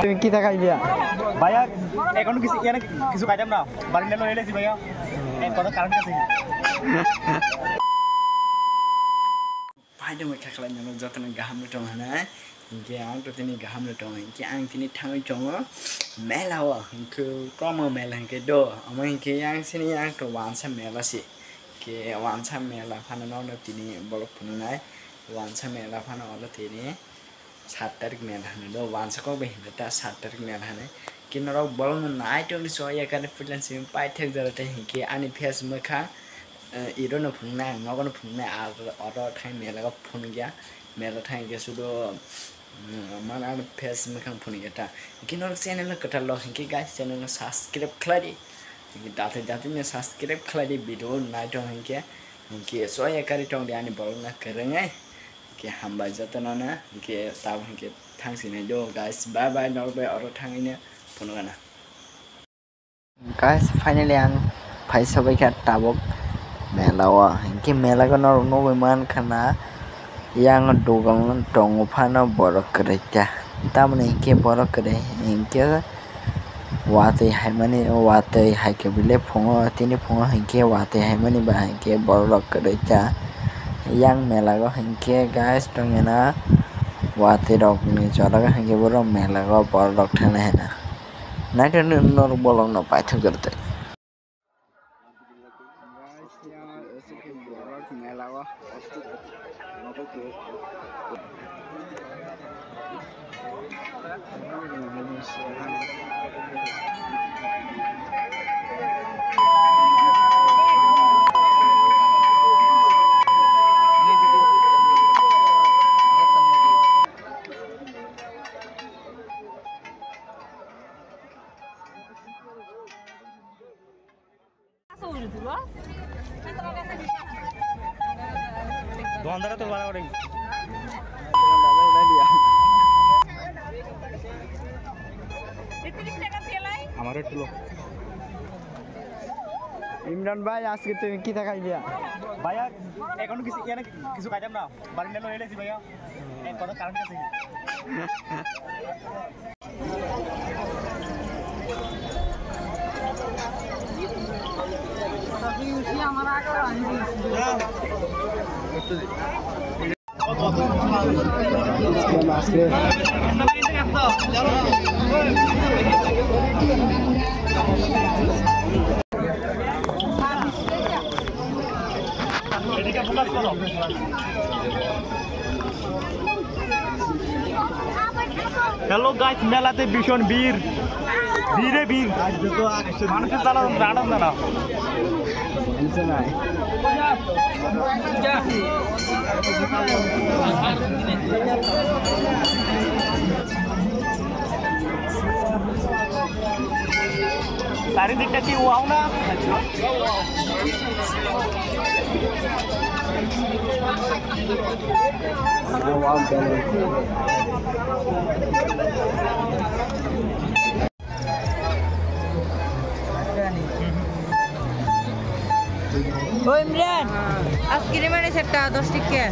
তুমি কি টাকা দিয়া ভাইয়া এখন কিছু খাইতাম না বাড়ি নিয়ে এলেছি ভাইয়া কত কারণ আছে फाइदा मैं खाखला नों जतन गाहाम लटं हना इनके आं तो तिनी गाहाम लटं इनके आं तिनी थांगै दङ मेला व इनके प्रम मेला इनके दो अमा इनके आं सिनी आं तो वानसा मेला सि के वानसा मेला फाना न तिनी बलक फुनाय वानसा मेला फाना अल तिनी 7 तारिख मेला हने दो वानसा को बेहिन ता 7 तारिख मेला हने किनरो बलन नाइ तो नि सोया काने फुलन सिम पाइथेक जरते हिके आनि फेस मखा इरोनो फुंना नगनो फुंना आरो थाइ मेला फुन गया मेला थाइ के सुदो माना फेस मखा फुन गया किनरो चैनल कथा ल हिके गाइस चैनल सब्सक्राइब खलादि दाते दाते ने सब्सक्राइब खलादि भिडियो नाइट हिके हिके सोया कारि टं दियानि बलना करंगे के हामबा जतनना के ताब हिके थांसिने दो गाइस बाय बाय नरबाय अरो थांगिने फुनगाना गाइस फाइनली आं फाइसा बायखा ताबक मेलावा इनके मेला का नौ विमान खाना yang dogang tong phana borok kerja tamne इनके borok करे इनके वाते हाइमाने वाते हाइके बिले फुङो तिनी फुङो इनके वाते हाइमाने बा इनके borok kerja yang मेला को इनके गाइस तंगना वाते रok नि जरा का इनके बरो मेला को borok थाने है ना नाइट नर बोलंग न पाइथ करते मेलावा दुकानदार तो बड़ा उड़ेगी हमारे टुलो इमरान भाई आज के तुम की खाई दिया भैया এখন কিছু খাইতাম না বাড়ি নিয়ে এলেছি ভাইয়া কত কারণ আছে हेलो गाइस मेलाते भीषण ভিড় ভিড়ে ভিড় মানুষের জ্বালা আনন্দ না চারিদিকটা কি ওয়াও না Oh Imran, askiri mana sekta 10 tiga.